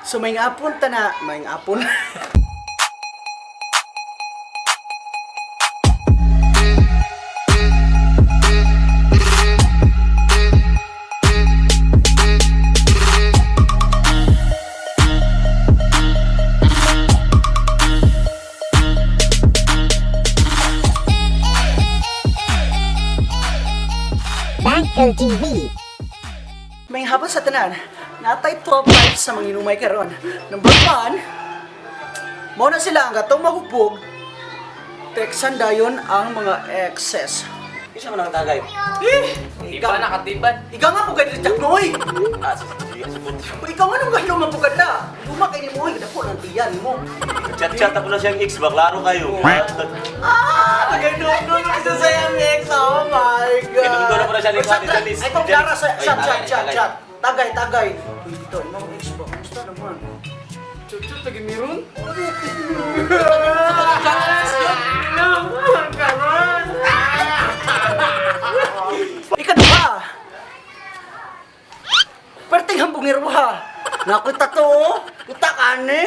So may apon ta na, may apon. Banker TV. May habang sa tanan, natay top 5 sa mga inumay karon. Number 1, mo na sila ang gatong mahupog, teksan dayon ang mga excess. Isa man ang tagay. Iba nakatiban. Ikaw nga po ganito, Jack Noy! Ah, sabot. Ikaw nga nung gano'n mapugad na. Luma kayo ni Moy, dako ng tiyan mo. Chat-chat ako na siyang X, baklaro kayo. Ganun isa sa yung ex. Oh my God. Ganun na pala siya ni Juan, Dennis. Ay, kung Clara sa Ay, chat. Tagay. Uy, dito, imong ex ba? Kamusta naman? Chuchut lagi mirun. Ika na ba? Perting hambong irwa. Nakita to, kita kani.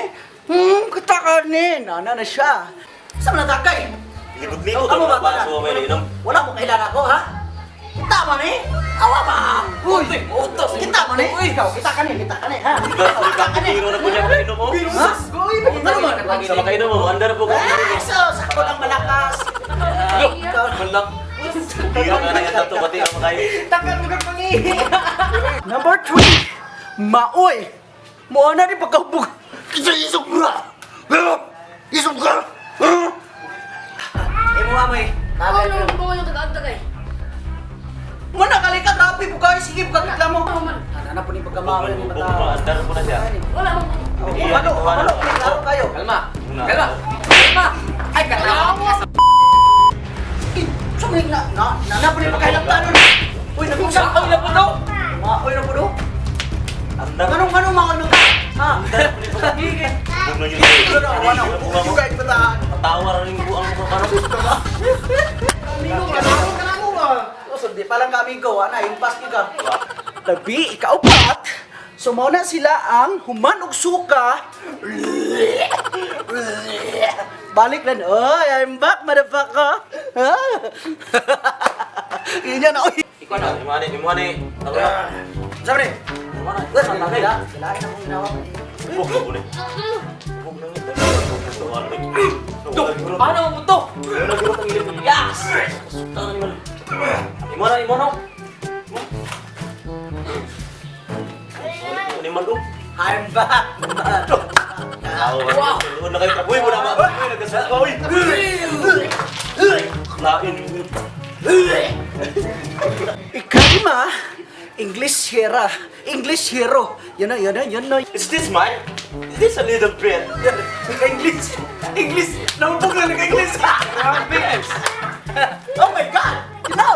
Kita kani. Nana na siya. Saan na tagay? Libot-libot Amo ang ba baso mo may inom. Wala mo kailan ako, ha? Kita man eh. Awa ba? Uy, utos. kita man eh. Ikaw, kita ka ni, ha? Kita ka ni. Biro na po niya makainom mo. Ha? Uy, ano man? Sa makainom mo, andar po ka. Sos, ako lang malakas. Malak. Biro ka na yan dato pati ang makain. Tagal mo kang pangihi. Number 3, maoy. Mo na ni pagkabug. Isa isog ka. Isog ka. Mo amoy. Ako nung bungo yung tagag-tagay. Mo na kalikat rapi po kayo sige pagkakla mo. Ako man. Ana na po ni pagkamawal ni Bukod pa, andar po na siya. Wala mo. Ano, klaro kayo. Kalma. Kalma. Ay, katawa. Suming na po ni pagkailang tanon. Uy, nag-usap Ako na po daw. Uy, na po do. Andar. Anong mga ka? Ha? Bugno yun. Ano? Kahit bataan. Tawar rin po ang mga parang. Amigo ka na mo ba? Di pa lang kami go, yung pas ka. Labi, ikaupat, sumuna sila ang human og suka. Balik lang, oy, I'm back, motherfucker. Yun yan, oy. Ikaw na, imani. Ako na. Sabi ni? Imani. Wala, sila ang ginawa ko. Buk na po ni. Buk na yun. Paano mo to? Yes! Imo na. Ini malu. I'm back. Wow. Una kayo kaboy mo na ba? Uy, nagkasal ka, uy. Lain. Ikalima, English hero. Yun na. Is this mine? Is this a little bread? English. Nahubog na nag-English. Oh my God!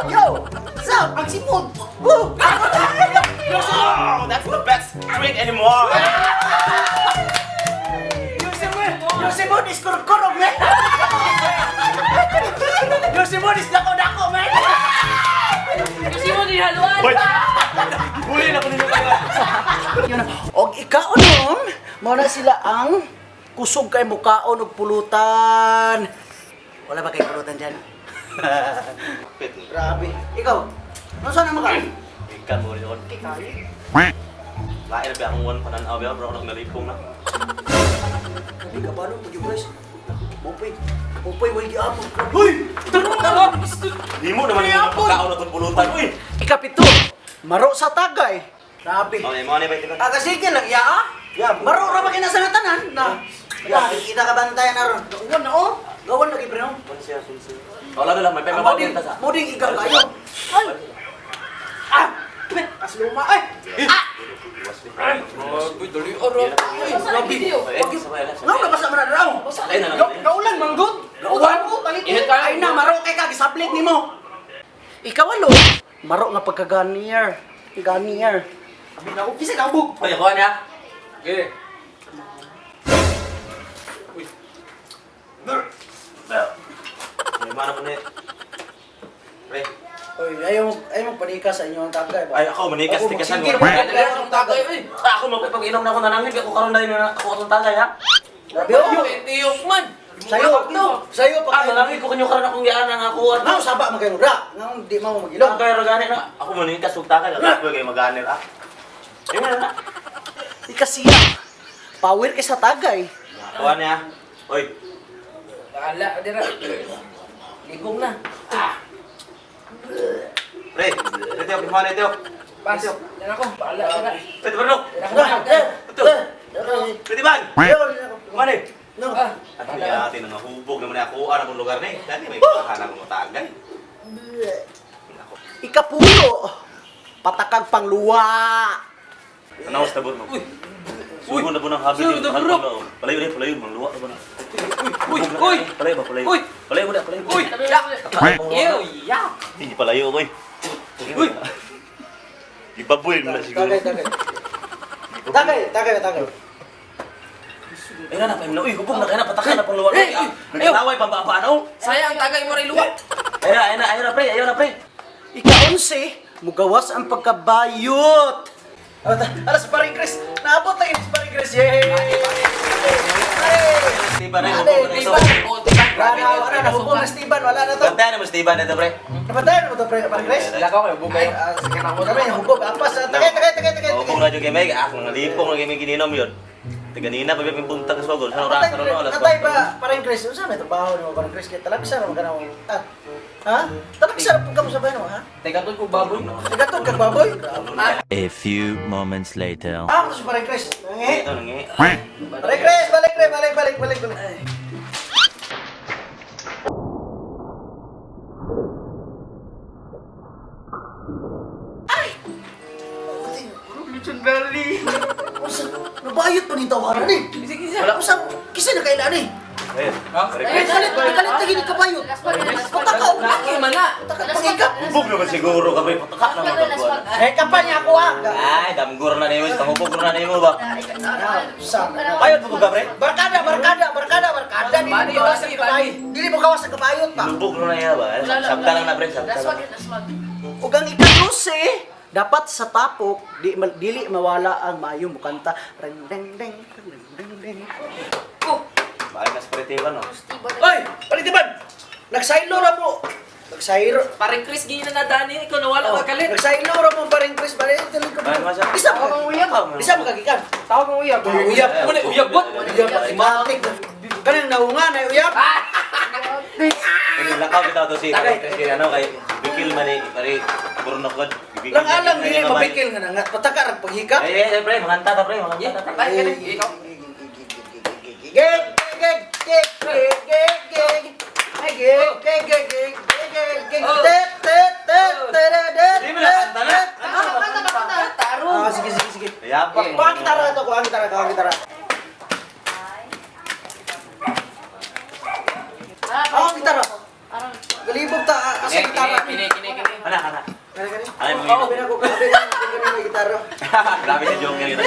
Yo! Sa, pagsimod! Woo! Oh, that's the best drink anymore. Yung simod is kurog-kurog, man! Yung simod is dako-dako, man! Kasi mo din haluan. Hoy! Huli na ko ninyo kayo. Yun na. Og ikaonom, muna sila ang kusog kay mukaon og pulutan. Wala ba kay pulutan dyan? Grabe. Ikaw, ano saan naman ka? Ikan mo rin yun. Lain na ba akong one pananaw ba? Bro, nalipong na. Hindi ka ba nung guys? Mupay, way giapon. Hoy! Di mo naman yung pagkaon na itong pulutan. Uy! Ikapito, maro sa tagay. Grabe. Okay, mga nibay ito. Kasi lang, ya. Maro ra ba kinasangatanan na. Ya, kita ka bantayan na ron. Gawan na oh. Gawan lagi pre no. Sunsiya. Wala na lang, may pema mabinta sa. Muding ikaw kayo. Ah! As luma ay. Uy, dali oro. Ngao na basa man raw. Ay na lang. Gaulan manggod. Gaulan mo Init ka. Ay na maro kay ka gisaplik nimo. Ikaw alo. Maro nga pagkaganier. Ganier. Abi na ko kisa kabog. Ay, ako niya. Okay. May mana ko na. Pre. Oy, ayaw mo panika sa inyong tagay ba? Ay, ako manikas Ako, tikasan sige, mo. sige. Kaya ang tagay, uy. Ako magpag-inom na ako nanangin, ako karon na yun ako atong tagay ha. Grabe oh. Tiyok man. Sayo pa Ah, kayo. nanangin ko kanyo karon akong giyaan nga ako. Ano saba man kayo ra? Ngam di mo magilong. Ang kaya gani na. Ako manikas ug tagay, ako kay maganir ah. Ayun na. Ikasiya. Power kay sa tagay. Kuha niya. Oy, Ala, dira. Ligong na. pre. Dito ako kumana dito. Pas. Yan ako. Ala, dira. Pwede ba no? Ito. Pwede ba? Kumana eh. No. At may atin nga hubog naman ako ana kong lugar ni. Dati may pahanan ko tagay. Ikapulo. Patakag pangluwa. Tanawas na buro. Uy. Sugo na po ng habi. Sugo na bro. Palayo, maluwa na po na. Uy, uy. Palayo ba, palayo? Uy. Palayo mo na, palayo. Uy. Ew, ya. Hindi palayo, boy. Uy. Ibaboy mo na siguro. Tagay. Ayun na, paim na. Uy, hubog na kaya na, patakan na pang luwa. Hey, uy. Nagkalaway, pambaba na, oh. Sayang tagay mo rin luwa. Ayun na, pre. Ika-11, mugawas ang pagkabayot. Alas si Paring Chris. Naabot na yun si Paring Chris. Yay! Steven na, Ade, hubog na ito. Wala na, hubog na Steven. Wala na to. Bantayan na mo, Steven, ito, pre. Napatayan mo to, Paring Chris. Wala ka kayo, bugay. Kami, hubog. Apas. Tagay. Hubog na dyan kay Meg. Ah, mga lipong na kay Meg gininom yun. Ganina, pabiyag yung punta ka swagol. Sa oras, sa oras. Atay ba, Paring Chris? Saan may trabaho mo, Paring Chris? Kaya talabisa na magana mo. Ha? Talabisa na pagka mo sabay mo, ha? Teka to ko baboy. Tagatod kag baboy. A few moments later. Ah, ito si Paring Chris. Nangi. Ito, nangi. Paring Chris, balik. Lechon belly. Nabayot pa ni tawaran eh. Wala ko sa kisa na kailan eh. Ayun. Kalit lagi ni kabayot. Pataka Laki man na. pangikap. Hubog naman siguro ka, pre. Pataka na magkabuan. Eh kapal niya ako ha. Ay, damgur na nimo, pangupog na nimo ba? Sa Ayun po ka, pre. barkada. Bani, basi, bani. Dili mo kawas sa kabayot pa. Lubog na niya ba? Sabta lang na, pre. Sabta lang. Ug ang ika-12, dapat sa tapok dili mawala ang mayong mukanta. Reng deng deng. Bakit na spritiban, no? Oy, palitiban. Nagsaylo ra mo. Nagsayro. Paring Chris, ganyan na nadani. Ikaw nawala ka kalit. Nagsaylo ra mo Paring Chris balik tuloy ko. Bakit masa? Isa mo kagikan. Tawag ng uyab. Uyab. Muna, uyab bot. Uyab matik. Kanang naunga na uyab. Lakaw kita to si kasi ano kay bikil man ni pare puro na kod. Lang alang dili mabikil nga nga pataka ra paghikap. Eh, pre, manganta ta, pre, manganta ta. Ay, ikaw. Ah, sige. Ya, pa. Kuha ang gitara to, kuha ang gitara. Ang gitara. Galibog ta asa gitara. Kini. Ana. Kani. Ay, mo. Ako grabe may gitara. Grabe si joke niya.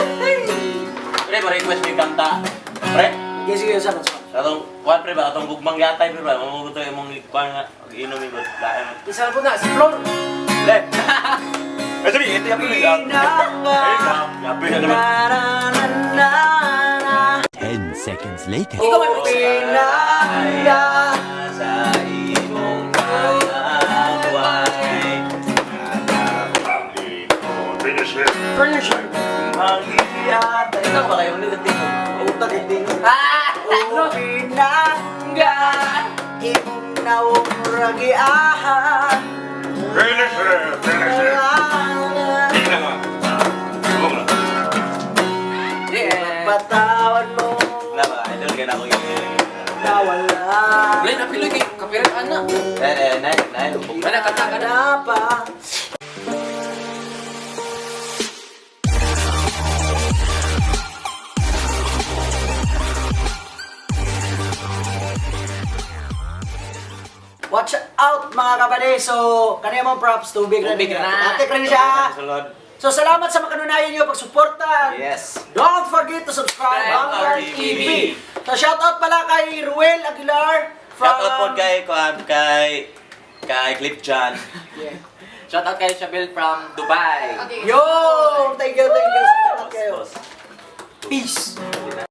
Pre, request ni kanta. Pre, Sige, sama. atong kuan pre ba atong gugmang yatay pre ba mo to imong kuan nga inom mi ba. Isa po na, si Flor. Le. Eh, sorry, ito yung pili. Yapi na naman. 10 seconds later. Ikaw may Pinangga. Sa imong kagaway. Furniture. Mangyayatay. Ito ba kayo negative? Utak iting. Ano? Pinangga. Imong nauragiahan. Patawad mo. Napa, idol kaya na ako yung... Nawala. Wala na piloy kay kapirat ana. Nay. Kada kata kada. Napa. Watch out mga kabade. So, kanina mong props, tubig na. Tubig na. Atik rin siya. Sulod. So, salamat sa makanunayan nyo pagsuporta. Yes. Don't forget to subscribe Bangkar Bangkar TV. TV. So, shoutout pala kay Ruel Aguilar. Shout out po kay Clip John. Shout out kay Shabel from Dubai. Okay. Yo! Thank you, thank you. Salamat Boss, kayo. boss. Peace!